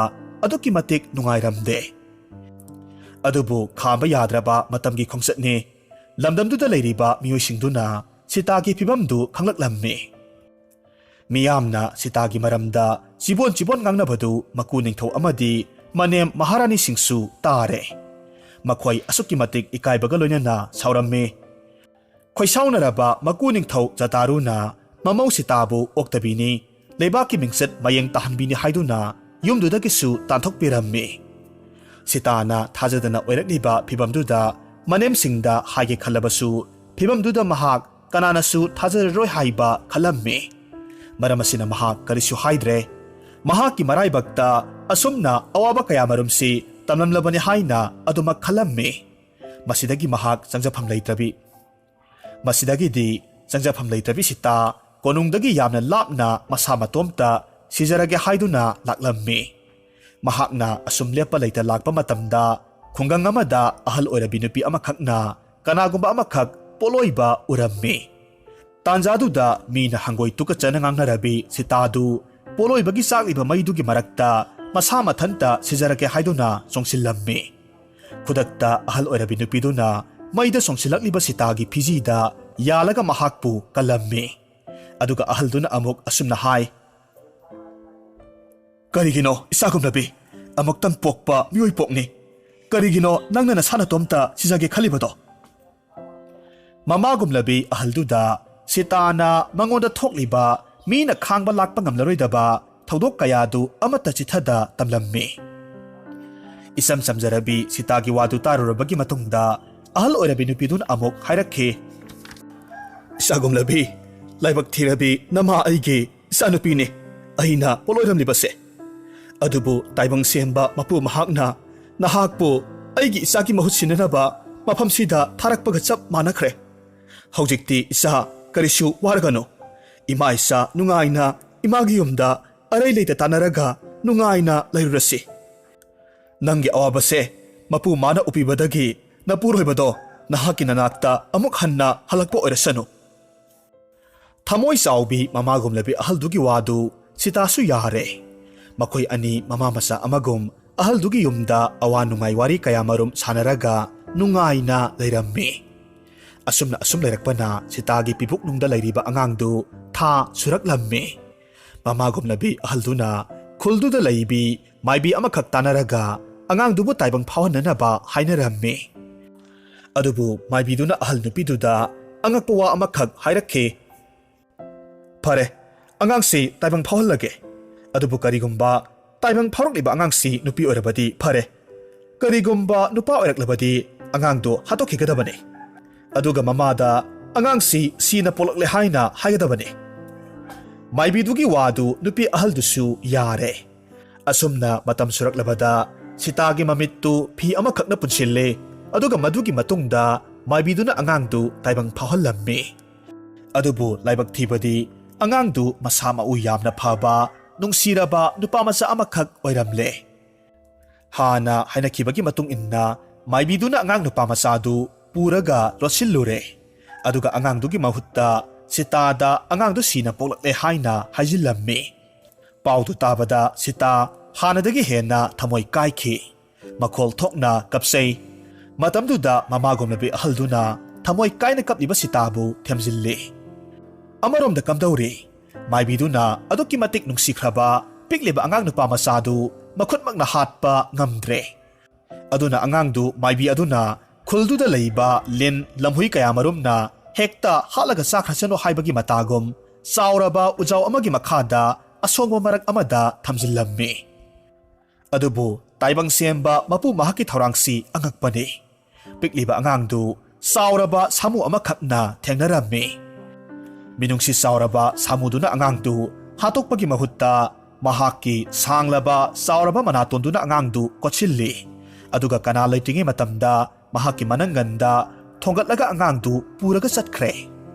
ꯑꯗꯨꯛꯀꯤ ꯃꯇꯤꯛ ꯅꯨꯡꯉꯥꯏꯔꯝꯗꯦ ꯑꯗꯨꯕꯨ ꯈꯥꯝꯕ ꯌꯥꯗ꯭ꯔꯕ ꯃꯇꯝꯒꯤ ꯈꯣꯡꯆꯠꯅꯤ ꯂꯝꯗꯝꯗꯨꯗ ꯂꯩꯔꯤꯕ ꯃꯤꯑꯣꯏꯁꯤꯡꯗꯨꯅ ꯁꯤꯇꯥꯒꯤ ꯐꯤꯕꯝꯗꯨ ꯈꯪꯂꯛꯂꯝꯃꯤ ꯃꯤꯌꯥꯝꯅ ꯁꯤꯇꯥꯒꯤ ꯃꯔꯝꯗ ꯆꯤꯕꯣꯟ ꯉꯥꯡꯅꯕꯗꯨ ꯃꯀꯨ ꯅꯤꯡꯊꯧ ꯑꯃꯗꯤ ꯃꯅꯦꯝ ꯃꯍꯥꯔꯥꯅꯤꯁꯤꯡꯁꯨ ꯇꯥꯔꯦ ꯃꯈꯣꯏ ꯑꯁꯨꯛꯀꯤ ꯃꯇꯤꯛ ꯏꯀꯥꯏꯕꯒ ꯂꯣꯏꯅꯅ ꯁꯥꯎꯔꯝꯃꯤ ꯈꯣꯏꯁꯥꯎꯅꯔꯕ ꯃꯀꯨ ꯅꯤꯡꯊꯧ ꯖꯇꯥꯔꯨꯅ ꯃꯃꯧ ꯁꯤꯇꯥꯕꯨ ꯑꯣꯛꯇꯕꯤꯅꯤ ꯂꯩꯕꯥꯛꯀꯤ ꯃꯤꯡꯆꯠ ꯃꯌꯦꯡ ꯇꯥꯍꯟꯕꯤꯅꯤ ꯍꯥꯏꯗꯨꯅ ꯌꯨꯝꯗꯨꯗꯒꯤꯁꯨ ꯇꯥꯟꯊꯣꯛꯄꯤꯔꯝꯃꯤ ꯁꯤꯇꯥꯅ ꯊꯥꯖꯗꯅ ꯑꯣꯏꯔꯛꯂꯤꯕ ꯐꯤꯕꯝꯗꯨꯗ ꯃꯅꯦꯝꯁꯤꯡꯗ ꯍꯥꯏꯒꯦ ꯈꯜꯂꯕꯁꯨ ꯐꯤꯕꯝꯗꯨꯗ ꯃꯍꯥꯛ ꯀꯅꯥꯅꯁꯨ ꯊꯥꯖꯔꯔꯣꯏ ꯍꯥꯏꯕ ꯈꯜꯂꯝꯃꯤ ꯃꯔꯝ ꯑꯁꯤꯅ ꯃꯍꯥꯛ ꯀꯔꯤꯁꯨ ꯍꯥꯏꯗ꯭ꯔꯦ ꯃꯍꯥꯛꯀꯤ ꯃꯔꯥꯏꯕꯛꯇ ꯑꯁꯨꯝꯅ ꯑꯋꯥꯕ ꯀꯌꯥꯃꯔꯨꯝꯁꯤ ꯇꯝꯂꯝꯂꯕꯅꯤ ꯍꯥꯏꯅ ꯑꯗꯨꯃꯛ ꯈꯜꯂꯝꯃꯤ ꯃꯁꯤꯗꯒꯤꯗꯤ ꯆꯪꯖꯐꯝ ꯂꯩꯇ꯭ꯔꯕꯤ ꯁꯤꯇꯥ ꯀꯣꯅꯨꯡꯗꯒꯤ ꯌꯥꯝꯅ ꯂꯥꯞꯅ ꯃꯁꯥ ꯃꯇꯣꯝꯇ ꯁꯤꯖꯔꯒꯦ ꯍꯥꯏꯗꯨꯅ ꯂꯥꯛꯂꯝꯃꯤ ꯃꯍꯥꯛꯅ ꯑꯁꯨꯝ ꯂꯦꯞꯄ ꯂꯩꯇ ꯂꯥꯛꯄ ꯃꯇꯝꯗ ꯈꯨꯡꯒꯪ ꯑꯃꯗ ꯑꯍꯜ ꯑꯣꯏꯔꯕꯤ ꯅꯨꯄꯤ ꯑꯃꯈꯛꯅ ꯀꯅꯥꯒꯨꯝꯕ ꯑꯃꯈꯛ ꯄꯣꯠꯂꯣꯏꯕ ꯎꯔꯝꯃꯤ ꯇꯥꯟꯖꯥꯗꯨꯗ ꯃꯤꯅ ꯍꯪꯒꯣꯏ ꯇꯨꯀꯠꯆꯅ ꯉꯥꯡꯅꯔꯕꯤ ꯁꯤꯇꯥꯗꯨ ꯄꯣꯠꯂꯣꯏꯕꯒꯤ ꯆꯥꯛꯂꯤꯕ ꯃꯩꯗꯨꯒꯤ ꯃꯔꯛꯇ ꯃꯁꯥ ꯃꯊꯟꯇ ꯁꯤꯖꯔꯒꯦ ꯍꯥꯏꯗꯨꯅ ꯆꯣꯡꯁꯤꯜꯂꯝꯃꯤ ꯈꯨꯗꯛꯇ ꯑꯍꯜ ꯑꯣꯏꯔꯕꯤ ꯅꯨꯄꯤꯗꯨꯅ ꯃꯩꯗ ꯆꯣꯡꯁꯤꯜꯂꯛꯂꯤꯕ ꯁꯤꯇꯥꯒꯤ ꯐꯤꯖꯤꯗ ꯌꯥꯜꯂꯒ ꯃꯍꯥꯛꯄꯨ ꯀꯜꯂꯝꯃꯤ ꯑꯗꯨꯒ ꯑꯍꯜꯗꯨꯅ ꯑꯃꯨꯛ ꯑꯁꯨꯝꯅ ꯍꯥꯏ ꯀꯔꯤꯒꯤꯅꯣ ꯏꯆꯥꯒꯨꯝꯂꯕꯤ ꯑꯃꯨꯛꯇꯪ ꯄꯣꯛꯄ ꯃꯤꯑꯣꯏ ꯄꯣꯛꯅꯤ ꯀꯔꯤꯒꯤꯅꯣ ꯅꯪꯅ ꯅꯁꯥꯅꯇꯣꯝꯇ ꯁꯤꯖꯒꯦ ꯈꯜꯂꯤꯕꯗꯣ ꯃꯃꯥꯒꯨꯝꯂꯕꯤ ꯑꯍꯜꯗꯨꯗ ꯁꯤꯇꯥꯅ ꯃꯉꯣꯟꯗ ꯊꯣꯛꯂꯤꯕ ꯃꯤꯅ ꯈꯥꯡꯕ ꯂꯥꯛꯄ ꯉꯝꯂꯔꯣꯏꯗꯕ ꯊꯧꯗꯣꯛ ꯀꯌꯥꯗꯨ ꯑꯃꯠꯇ ꯆꯤꯊꯗ ꯇꯝꯂꯝꯃꯤ ꯏꯆꯝ ꯆꯝꯖꯔꯕꯤ ꯁꯤꯇꯥꯒꯤ ꯋꯥꯗꯨ ꯇꯥꯔꯨꯔꯕꯒꯤ ꯃꯇꯨꯡꯗ ꯑꯍꯜ ꯑꯣꯏꯔꯕꯤ ꯅꯨꯄꯤꯗꯨꯅ ꯑꯃꯨꯛ ꯍꯥꯏꯔꯛꯈꯤ ꯑꯗꯨꯕꯨ ꯇꯥꯏꯕꯪ ꯁꯦꯝꯕ ꯃꯄꯨ ꯃꯍꯥꯛꯅ ꯅꯍꯥꯛꯄꯨ ꯑꯩꯒꯤ ꯏꯆꯥꯒꯤ ꯃꯍꯨꯠ ꯁꯤꯟꯅꯅꯕ ꯃꯐꯝꯁꯤꯗ ꯊꯥꯔꯛꯄꯒ ꯆꯞ ꯃꯥꯟꯅꯈ꯭ꯔꯦ꯫ ꯍꯧꯖꯤꯛꯇꯤ ꯏꯆꯥ ꯀꯔꯤꯁꯨ ꯋꯥꯔꯒꯅꯨ꯫ ꯏꯃꯥ ꯏꯆꯥ ꯅꯨꯡꯉꯥꯏꯅ ꯏꯃꯥꯒꯤ ꯌꯨꯝꯗ ꯑꯔꯩ ꯂꯩꯇ ꯇꯥꯟꯅꯔꯒ ꯅꯨꯡꯉꯥꯏꯅ ꯂꯩꯔꯨꯔꯁꯤ꯫ ꯅꯪꯒꯤ ꯑꯋꯥꯕꯁꯦ ꯃꯄꯨ ꯃꯥꯅ ꯎꯄꯤꯕꯗꯒꯤ ꯅꯄꯨꯔꯣꯏꯕꯗꯣ ꯅꯍꯥꯛꯀꯤ ꯅꯅꯥꯛꯇ ꯑꯃꯨꯛ ꯍꯟꯅ ꯍꯜꯂꯛꯄ ꯑꯣꯏꯔꯁꯅꯨ꯫ ꯊꯃꯣꯏ ꯆꯥꯎꯕꯤ ꯃꯃꯥꯒꯨꯝꯂꯕꯤ ꯑꯍꯜꯗꯨꯒꯤ ꯋꯥꯗꯨ ꯁꯤꯇꯥꯁꯨ ꯌꯥꯔꯦ꯫ ꯃꯈꯣꯏ ꯑꯅꯤ ꯃꯃꯥ ꯃꯆꯥ ꯑꯃꯒꯨꯝ ꯑꯍꯜꯗꯨꯒꯤ ꯌꯨꯝꯗ ꯑꯋꯥ ꯅꯨꯡꯉꯥꯏ ꯋꯥꯔꯤ ꯀꯌꯥꯃꯔꯨꯝ ꯁꯥꯟꯅꯔꯒ ꯅꯨꯡꯉꯥꯏꯅ ꯂꯩꯔꯝꯃꯤ꯫ ꯑꯁꯨꯝ ꯂꯩꯔꯛꯄꯅ ꯁꯤꯇꯥꯒꯤ ꯄꯤꯕꯨꯛꯅꯨꯡꯗ ꯂꯩꯔꯤꯕ ꯑꯉꯥꯡꯗꯨ ꯊꯥ ꯁꯨꯔꯛꯂꯝꯃꯤ꯫ ꯃꯃꯥꯒꯨꯝꯂꯕꯤ ꯑꯍꯜꯗꯨꯅ ꯈꯨꯜꯗꯨꯗ ꯂꯩꯕꯤ ꯃꯥꯏꯕꯤ ꯑꯃꯈꯛ ꯇꯥꯟꯅꯔꯒ ꯑꯉꯥꯡꯗꯨꯕꯨ ꯇꯥꯏꯕꯪ ꯐꯥꯎꯍꯟꯅꯅꯕ ꯍꯥꯏꯅꯔꯝꯃꯤ꯫ ꯑꯗꯨꯕꯨ ꯃꯥꯏꯕꯤꯗꯨꯅ ꯑꯍꯜ ꯅꯨꯄꯤꯗꯨꯗ ꯑꯉꯛꯄ ꯋꯥ ꯑꯃꯈꯛ ꯍꯥꯏꯔꯛꯈꯤ꯫ ꯐꯔꯦ, ꯑꯉꯥꯡꯁꯤ ꯇꯥꯏꯕꯪ ꯐꯥꯎꯍꯜꯂꯒꯦ꯫ ꯑꯗꯨꯕꯨ ꯀꯔꯤꯒꯨꯝꯕ ꯇꯥꯏꯕꯪ ꯐꯥꯎꯔꯛꯂꯤꯕ ꯑꯉꯥꯡꯁꯤ ꯅꯨꯄꯤ ꯑꯣꯏꯔꯕꯗꯤ ꯐꯔꯦ, ꯀꯔꯤꯒꯨꯝꯕ ꯅꯨꯄꯥ ꯑꯣꯏꯔꯛꯂꯕꯗꯤ ꯑꯉꯥꯡꯗꯣ ꯍꯥꯠꯇꯣꯛꯈꯤꯒꯗꯕꯅꯤ꯫ ꯑꯗꯨꯒ ꯃꯃꯥꯗ ꯑꯉꯥꯡꯁꯤ ꯁꯤꯅ ꯄꯣꯛꯂꯛꯂꯦ ꯍꯥꯏꯅ ꯍꯥꯏꯒꯗꯕꯅꯤ꯫ ꯃꯥꯏꯕꯤꯗꯨꯒꯤ ꯋꯥꯗꯨ ꯅꯨꯄꯤ ꯑꯍꯜꯗꯨꯁꯨ ꯌꯥꯔꯦ꯫ ꯑꯁꯨꯝꯅ ꯃꯇꯝ ꯁꯨꯔꯛꯂꯕꯗ ꯁꯤꯇꯥꯒꯤ ꯃꯃꯤꯠꯇꯨ ꯐꯤ ꯑꯃꯈꯛꯅ ꯄꯨꯟꯁꯤꯜꯂꯦ꯫ ꯑꯗꯨꯒ ꯃꯗꯨꯒꯤ ꯃꯇꯨꯡꯗ ꯃꯥꯏꯕꯤꯗꯨꯅ ꯑꯉꯥꯡꯗꯨ ꯇꯥꯏꯕꯪ ꯐꯥꯎꯍꯜꯂꯝꯃꯤ꯫ ꯑꯗꯨꯕꯨ ꯂꯥꯏꯕꯛ ꯊꯤꯕꯗꯤ ꯑꯉꯥꯡꯗꯨ ꯃꯁꯥ ꯃꯎ ꯌꯥꯝꯅ ꯐꯕ ꯅꯨꯡꯁꯤꯔꯕ ꯅꯨꯄꯥ ꯃꯆꯥ ꯑꯃꯈꯛ ꯑꯣꯏꯔꯝꯂꯦ꯫ ꯍꯥꯟꯅ ꯍꯥꯏꯅꯈꯤꯕꯒꯤ ꯃꯇꯨꯡ ꯏꯟꯅ ꯃꯥꯏꯕꯤꯗꯨꯅ ꯑꯉꯥꯡ ꯅꯨꯄꯥ ꯃꯆꯥꯗꯨ ꯄꯨꯔꯒ ꯂꯣꯠꯁꯤꯜꯂꯨꯔꯦ꯫ ꯑꯗꯨꯒ ꯑꯉꯥꯡꯗꯨꯒꯤ ꯃꯍꯨꯠꯇ ꯁꯤꯇꯥꯗ ꯑꯉꯥꯡꯗꯨ ꯁꯤꯅ ꯄꯣꯛꯂꯛꯂꯦ ꯍꯥꯏꯅ ꯍꯥꯏꯖꯤꯜꯂꯝꯃꯤ꯫ ꯄꯥꯎꯗꯨ ꯇꯥꯕꯗ ꯁꯤꯇꯥ ꯍꯥꯟꯅꯗꯒꯤ ꯍꯦꯟꯅ ꯊꯃꯣꯏ ꯀꯥꯏꯈꯤ꯫ ꯃꯈꯣꯜ ꯊꯣꯛꯅ ꯀꯞꯆꯩ꯫ ꯃꯇꯝꯗꯨꯗ ꯃꯃꯥꯒꯨꯝꯂꯕꯤ ꯑꯍꯜꯗꯨꯅ ꯊꯃꯣꯏ ꯀꯥꯏꯅ ꯀꯞꯂꯤꯕ ꯁꯤꯇꯥꯕꯨ ꯊꯦꯝꯖꯤꯜꯂꯤ꯫ ꯑꯃꯔꯣꯝꯗ ꯀꯝꯗꯧꯔꯤ? ꯃꯥꯏꯕꯤꯗꯨꯅ ꯑꯗꯨꯛꯀꯤ ꯃꯇꯤꯛ ꯅꯨꯡꯁꯤꯈ꯭ꯔꯕ ꯄꯤꯛꯂꯤꯕ ꯑꯉꯥꯡ ꯅꯨꯄꯥ ꯃꯆꯥꯗꯨ ꯃꯈꯨꯠꯃꯛꯅ ꯍꯥꯠꯄ ꯉꯝꯗ꯭ꯔꯦ꯫ ꯑꯗꯨꯅ ꯑꯉꯥꯡꯗꯨ ꯃꯥꯏꯕꯤ ꯑꯗꯨꯅ ꯈꯨꯜꯗꯨꯗ ꯂꯩꯕ ꯂꯤꯟ ꯂꯝꯍꯨꯏ ꯀꯌꯥꯃꯔꯨꯝꯅ ꯍꯦꯛꯇ ꯍꯥꯠꯂꯒ ꯆꯥꯈ꯭ꯔꯁꯅꯨ ꯍꯥꯏꯕꯒꯤ ꯃꯇꯥꯒꯨꯝ ꯆꯥꯎꯔꯕ ꯎꯖꯥꯎ ꯑꯃꯒꯤ ꯃꯈꯥꯗ ꯑꯁꯣꯡꯕ ꯃꯔꯛ ꯑꯃꯗ ꯊꯝꯖꯤꯜꯂꯝꯃꯤ꯫ ꯑꯗꯨꯕꯨ ꯇꯥꯏꯕꯪ ꯁꯦꯝꯕ ꯃꯄꯨ ꯃꯍꯥꯛꯀꯤ ꯊꯧꯔꯥꯡꯁꯤ ꯑꯉꯛꯄꯅꯤ꯫ ꯄꯤꯛꯂꯤꯕ ꯑꯉꯥꯡꯗꯨ ꯆꯥꯎꯔꯕ ꯁꯥꯃꯨ ꯑꯃꯈꯛꯅ ꯊꯦꯡꯅꯔꯝꯃꯤ꯫ ꯃꯤꯅꯨꯡꯁꯤ ꯆꯥꯎꯔꯕ ꯁꯥꯃꯨꯗꯨꯅ ꯑꯉꯥꯡꯗꯨ ꯍꯥꯠꯇꯣꯛꯄꯒꯤ ꯃꯍꯨꯠꯇ ꯃꯍꯥꯛꯀꯤ ꯁꯥꯡꯂꯕ ꯆꯥꯎꯔꯕ ꯃꯅꯥꯇꯣꯟꯗꯨꯅ ꯑꯉꯥꯡꯗꯨ ꯀꯣꯠꯁꯤꯜꯂꯤ꯫ ꯑꯗꯨꯒ ꯀꯅꯥ ꯂꯩꯇ꯭ꯔꯤꯉꯩ ꯃꯇꯝꯗ ꯃꯍꯥꯛꯀꯤ ꯃꯅꯪꯒꯟꯗ ꯊꯣꯡꯒꯠꯂꯒ ꯑꯉꯥꯡꯗꯨ ꯄꯨꯔꯒ ꯆꯠꯈ꯭ꯔꯦ꯫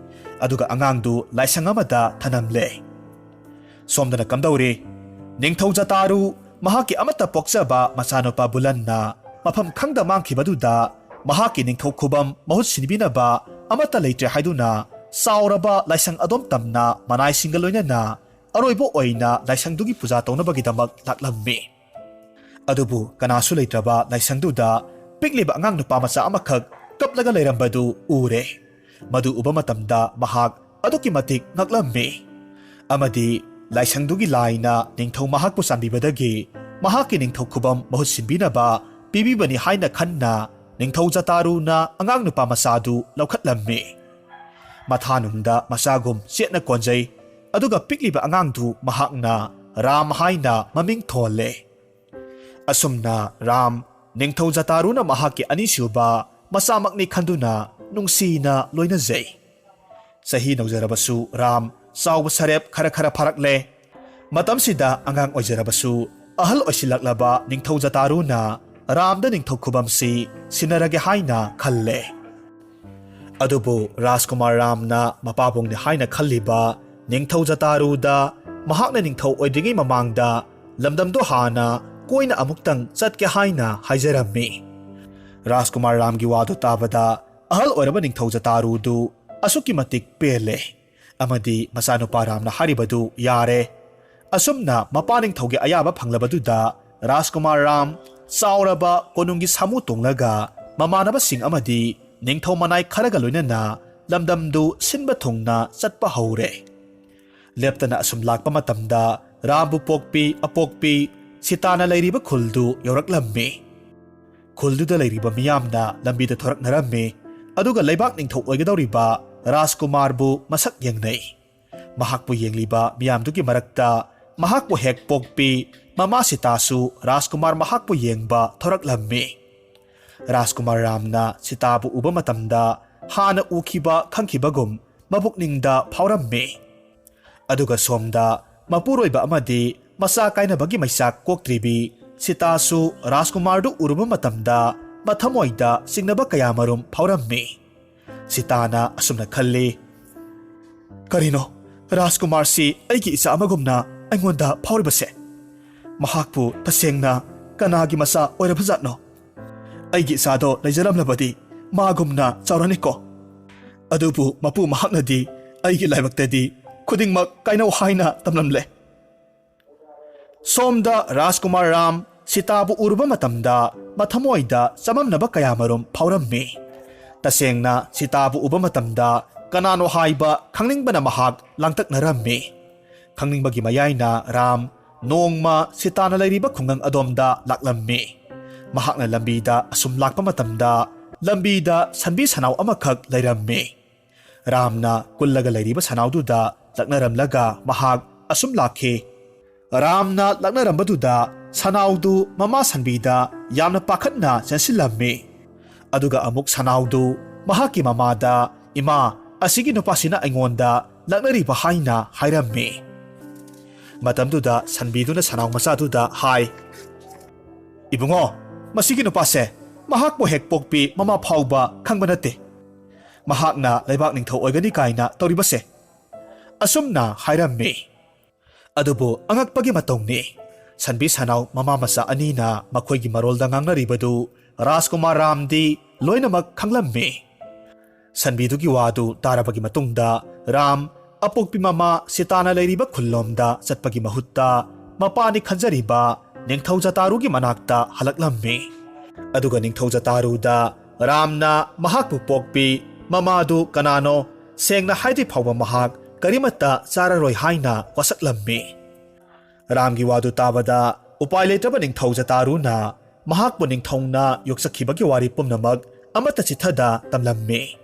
ꯑꯗꯨꯒ ꯑꯉꯥꯡꯗꯨ ꯂꯥꯏꯁꯪ ꯑꯃꯗ ꯊꯅꯝꯂꯦ꯫ ꯁꯣꯝꯗꯅ ꯀꯝꯗꯧꯔꯤ? ꯅꯤꯡꯊꯧ ꯖꯇꯥꯔꯨ ꯃꯍꯥꯛꯀꯤ ꯑꯃꯠꯇ ꯄꯣꯛꯆꯕ ꯃꯆꯥꯅꯨꯄꯥ ꯕꯨꯂꯟꯅ ꯃꯐꯝ ꯈꯪꯗ ꯃꯥꯡꯈꯤꯕꯗꯨꯗ ꯃꯍꯥꯛꯀꯤ ꯅꯤꯡꯊꯧ ꯈꯨꯕꯝ ꯃꯍꯨꯠ ꯁꯤꯟꯕꯤꯅꯕ ꯑꯃꯠꯇ ꯂꯩꯇ꯭ꯔꯦ ꯍꯥꯏꯗꯨꯅ ꯆꯥꯎꯔꯕ ꯂꯥꯏꯁꯪ ꯑꯗꯣꯝ ꯇꯝꯅ ꯃꯅꯥꯏꯁꯤꯡꯒ ꯂꯣꯏꯅꯅ ꯑꯔꯣꯏꯕ ꯑꯣꯏꯅ ꯂꯥꯏꯁꯪꯗꯨꯒꯤ ꯄꯨꯖꯥ ꯇꯧꯅꯕꯒꯤꯗꯃꯛ ꯂꯥꯛꯂꯝꯃꯤ꯫ ꯑꯗꯨꯕꯨ ꯀꯅꯥꯁꯨ ꯂꯩꯇ꯭ꯔꯕ ꯂꯥꯏꯁꯪꯗꯨꯗ ꯄꯤꯛꯂꯤꯕ ꯑꯉꯥꯡ ꯅꯨꯄꯥ ꯃꯆꯥ ꯑꯃꯈꯛ ꯀꯞꯂꯒ ꯂꯩꯔꯝꯕꯗꯨ ꯎꯔꯦ꯫ ꯃꯗꯨ ꯎꯕ ꯃꯇꯝꯗ ꯃꯍꯥꯛ ꯑꯗꯨꯛꯀꯤ ꯃꯇꯤꯛ ꯉꯛꯂꯝꯃꯤ꯫ ꯑꯃꯗꯤ ꯂꯥꯏꯁꯪꯗꯨꯒꯤ ꯂꯥꯏꯅ ꯅꯤꯡꯊꯧ ꯃꯍꯥꯛꯄꯨ ꯆꯥꯟꯕꯤꯕꯗꯒꯤ ꯃꯍꯥꯛꯀꯤ ꯅꯤꯡꯊꯧ ꯈꯨꯕꯝ ꯃꯍꯨꯠ ꯁꯤꯟꯕꯤꯅꯕ ꯄꯤꯕꯤꯕꯅꯤ ꯍꯥꯏꯅ ꯈꯟꯅ ꯅꯤꯡꯊꯧ ꯖꯇꯥꯔꯨꯅ ꯑꯉꯥꯡ ꯅꯨꯄꯥ ꯃꯆꯥꯗꯨ ꯂꯧꯈꯠꯂꯝꯃꯤ꯫ ꯃꯊꯥꯅꯨꯡꯗ ꯃꯆꯥꯒꯨꯝ ꯆꯦꯠꯅ ꯀꯣꯟꯖꯩ꯫ ꯑꯗꯨꯒ ꯄꯤꯛꯂꯤꯕ ꯑꯉꯥꯡꯗꯨ ꯃꯍꯥꯛꯅ ꯔꯥꯝ ꯍꯥꯏꯅ ꯃꯃꯤꯡ ꯊꯣꯜꯂꯦ꯫ ꯑꯁꯨꯝꯅ ꯔꯥꯝ ꯅꯤꯡꯊꯧ ꯖꯇꯥꯔꯨꯅ ꯃꯍꯥꯛꯀꯤ ꯑꯅꯤꯁꯨꯕ ꯃꯆꯥꯃꯛꯅꯤ ꯈꯟꯗꯨꯅ ꯅꯨꯡꯁꯤꯅ ꯂꯣꯏꯅꯖꯩ꯫ ꯆꯍꯤ ꯅꯧꯖꯔꯕꯁꯨ ꯔꯥꯝ ꯆꯥꯎꯕ ꯁꯔꯦꯞ ꯈꯔ ꯐꯥꯔꯛꯂꯦ꯫ ꯃꯇꯝꯁꯤꯗ ꯑꯉꯥꯡ ꯑꯣꯏꯖꯔꯕꯁꯨ ꯑꯍꯜ ꯑꯣꯏꯁꯤꯜꯂꯛꯂꯕ ꯅꯤꯡꯊꯧ ꯖꯇꯥꯔꯨꯅ ꯔꯥꯝꯗ ꯅꯤꯡꯊꯧ ꯈꯨꯕꯝꯁꯤ ꯁꯤꯟꯅꯔꯒꯦ ꯍꯥꯏꯅ ꯈꯜꯂꯦ꯫ ꯑꯗꯨꯕꯨ ꯔꯥꯖꯀꯨꯃꯥꯔ ꯔꯥꯝꯅ ꯃꯄꯥꯕꯨꯡꯅꯤ ꯍꯥꯏꯅ ꯈꯜꯂꯤꯕ ꯅꯤꯡꯊꯧ ꯖꯇꯥꯔꯨꯗ ꯃꯍꯥꯛꯅ ꯅꯤꯡꯊꯧ ꯑꯣꯏꯗ꯭ꯔꯤꯉꯩ ꯃꯃꯥꯡꯗ ꯂꯝꯗꯝꯗꯣ ꯍꯥꯟꯅ ꯀꯣꯏꯅ ꯑꯃꯨꯛꯇꯪ ꯆꯠꯀꯦ ꯍꯥꯏꯅ ꯍꯥꯏꯖꯔꯝꯃꯤ꯫ ꯔꯥꯖꯀꯨꯃꯥꯔ ꯔꯥꯝꯒꯤ ꯋꯥꯗꯨ ꯇꯥꯕꯗ ꯑꯍꯜ ꯑꯣꯏꯔꯕ ꯅꯤꯡꯊꯧ ꯖꯇꯥꯔꯨꯗꯨ ꯑꯁꯨꯛꯀꯤ ꯃꯇꯤꯛ ꯄꯦꯜꯂꯦ꯫ ꯑꯃꯗꯤ ꯃꯆꯥꯅꯨꯄꯥ ꯔꯥꯝꯅ ꯍꯥꯏꯔꯤꯕꯗꯨ ꯌꯥꯔꯦ꯫ ꯑꯁꯨꯝꯅ ꯃꯄꯥ ꯅꯤꯡꯊꯧꯒꯤ ꯑꯌꯥꯕ ꯐꯪꯂꯕꯗꯨꯗ ꯔꯥꯖꯀꯨꯃꯥꯔ ꯔꯥꯝ ꯆꯥꯎꯔꯕ ꯀꯣꯅꯨꯡꯒꯤ ꯁꯥꯃꯨ ꯇꯣꯡꯂꯒ ꯃꯃꯥꯟꯅꯕꯁꯤꯡ ꯑꯃꯗꯤ ꯅꯤꯡꯊꯧ ꯃꯅꯥꯏ ꯈꯔꯒ ꯂꯣꯏꯅꯅ ꯂꯝꯗꯝꯗꯨ ꯁꯤꯟꯕ ꯊꯨꯡꯅ ꯆꯠꯄ ꯍꯧꯔꯦ꯫ ꯂꯦꯞꯇꯅ ꯑꯁꯨꯝ ꯂꯥꯛꯄ ꯃꯇꯝꯗ ꯔꯥꯝꯕꯨ ꯄꯣꯛꯄꯤ ꯑꯄꯣꯛꯄꯤ ꯁꯤꯇꯥꯅ ꯂꯩꯔꯤꯕ ꯈꯨꯜꯗꯨ ꯌꯧꯔꯛꯂꯝꯃꯤ꯫ ꯈꯨꯜꯗꯨꯗ ꯂꯩꯔꯤꯕ ꯃꯤꯌꯥꯝꯅ ꯂꯝꯕꯤꯗ ꯊꯣꯔꯛꯅꯔꯝꯃꯤ꯫ ꯑꯗꯨꯒ ꯂꯩꯕꯥꯛ ꯅꯤꯡꯊꯧ ꯑꯣꯏꯒꯗꯧꯔꯤꯕ ꯔꯥꯖꯀꯨꯃꯥꯔꯕꯨ ꯃꯁꯛ ꯌꯦꯡꯅꯩ꯫ ꯃꯍꯥꯛꯄꯨ ꯌꯦꯡꯂꯤꯕ ꯃꯤꯌꯥꯝꯗꯨꯒꯤ ꯃꯔꯛꯇ ꯃꯍꯥꯛꯄꯨ ꯍꯦꯛ ꯄꯣꯛꯄꯤ ꯃꯃꯥ ꯁꯤꯇꯥꯁꯨ ꯔꯥꯖꯀꯨꯃꯥꯔ ꯃꯍꯥꯛꯄꯨ ꯌꯦꯡꯕ ꯊꯣꯔꯛꯂꯝꯃꯤ꯫ ꯔꯥꯖꯀꯨꯃꯥꯔ ꯔꯥꯝꯅ ꯁꯤꯇꯥꯕꯨ ꯎꯕ ꯃꯇꯝꯗ ꯍꯥꯟꯅ ꯎꯈꯤꯕ ꯈꯪꯈꯤꯕꯒꯨꯝ ꯃꯕꯨꯛꯅꯤꯡꯗ ꯐꯥꯎꯔꯝꯃꯤ꯫ ꯑꯗꯨꯒ ꯁꯣꯝꯗ ꯃꯄꯨꯔꯣꯏꯕ ꯑꯃꯗꯤ masa kainabagi maisak koktribi Sitasu Rajkumardu uruba matamda mathamoida singnaba kayamarum phaurammi. Sitana asumna khalli. Karino Rajkumar si aigi isa amagumna aingonda phauribase. Mahakpu tasengna kanagi masa oirabhajatno. Aigi isado leijaramlabadi magumna chauraniko. Adubu mapu mahaknadi aigi laibaktadi khudingmak kainaw haina tamlamle. Somda Rajkumar Ram Sitabu uruba matamda mathamoida chamamnaba kayamarum phaurammi. Tasengna Sitabu uba matamda kanano haiba khangningbana mahak langtaknarammi. Khangningbagi mayayna Ram nongma Sitana lairiba khungang adomda laklammi. Mahakna lambida asum lakpa matamda lambida sanbi sanaw amakhak lairammi. Ramna kullaga lairiba sanawduda laknaramlaga mahak asum lakhi. Ramna laknarambaduda sanawdu mama sanbida yamna pakhatna chansilammi. Aduga amuk sanawdu mahaki mamada ima asigi nupasina aingonda laknariba haina hairammi. Matamduda sanbiduna sanaw masaduda hai. Ibungo, masigi nupase mahakmo hekpokpi mama phauba khangba nate. Mahakna laibak ningthau oigani kaina toribase. Asumna hairammi. Adubu angakpagi matongni. Sanbi sanaw mama masa anina makhoygi marolda ngangnaribadu Rajkumar Ramdi loinamak khanglammi. Sanbidugi wadu tarabagi matungda Ram apokpi mama Sitana lairiba khullomda chatpagi mahutta mapani khanjariba Ningthau-jatarugi manakta halaklammi. Aduga Ningthau-jataruda Ramna mahakpu pokpi mamadu kanano sengna haidi phawba mahak karimata chararoi haina wasaklammi. Ramgi wadu tabada upai letraba Ningthau-jataruna mahakpu ningthongna yoksakhibagi wari pumnamak amata chithada tamlammi.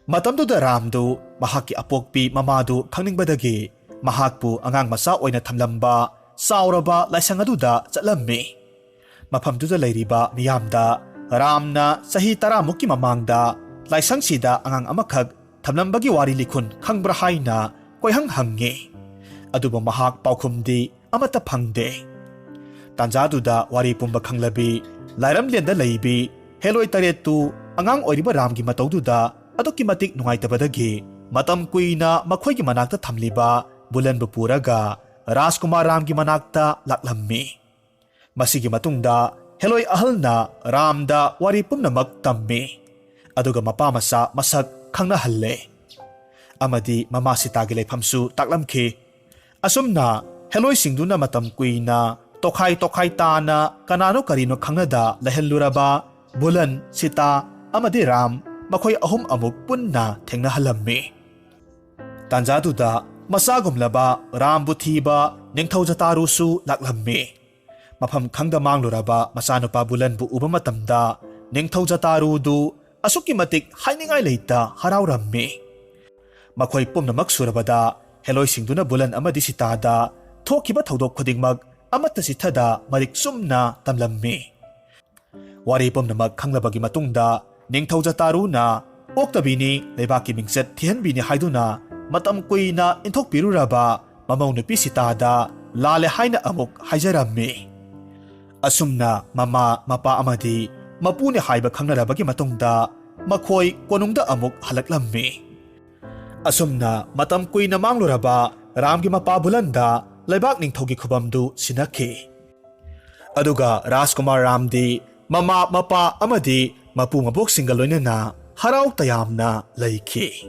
Matamduda Ramdu mahakki apokpi mamadu khangningbadagi mahakpu angang masa oina thamlamba sauraba laisang aduda chatlammi. Mafamduda lairiba miyamda Ramna sahi 10 mukki mamangda laisang sida angang amakhak thamlambagi wari likhun khangbra haina koihang hangi. Aduba mahak paukhumdi amata phangde. Tanjaduda wari pumba khanglabi lairamlenda leibi HELLOINA tu angang oiriba Ramgi mataududa aduki matik nungaitabadagi matam kuina makhoygi manakta thamliba bulanbu puraga Rajkumar Ramgi manakta laklammi. Masigi matungda HELLOI ahalna Ramda wari pumnamak tammi. Aduga mapamasa masak khangnahalle. Amadi mama Sitagi leifamsu taklamki. Asumna HELLOI singduna matam kuina tokhai tana kanano karino khangnada lehelluraba Bulan, Sita, amadi Ram makhoy ahum amuk punna thengnahalammi. Tanjaduda masagumlaba Rambu thiba Ningthau-jatarusu laklammi. Mafam khangda mangluraba masanupa Bulanbu uba matamda Ningthau-jatarudu asuki matik hainingai leita haraurammi. Makhoy pumnamak surabada HELLOI singduna Bulan amadi Sitada thokiba thodok khudingmak amata sithada marik sumna tamlammi. Wari pumnamak khanglabagi matungda Ningthau-jataruna oktabini leibaki mingset thihanbini haiduna matam kuina inthokpiruraba mamau nupi Sitada lale haina amuk haijarammi. Asumna mama mapa amadi mapuni haiba khangnarabagi matungda makhoi konungda amuk halaklammi. Asumna matam kuina mangluraba Ramgi mapa Bulanda leibak Ningthaugi khubamdu sinakhi. Aduga Rajkumar Ramdi mama mapa amadi mapu mabok singa loinana harau tayamna leikhi.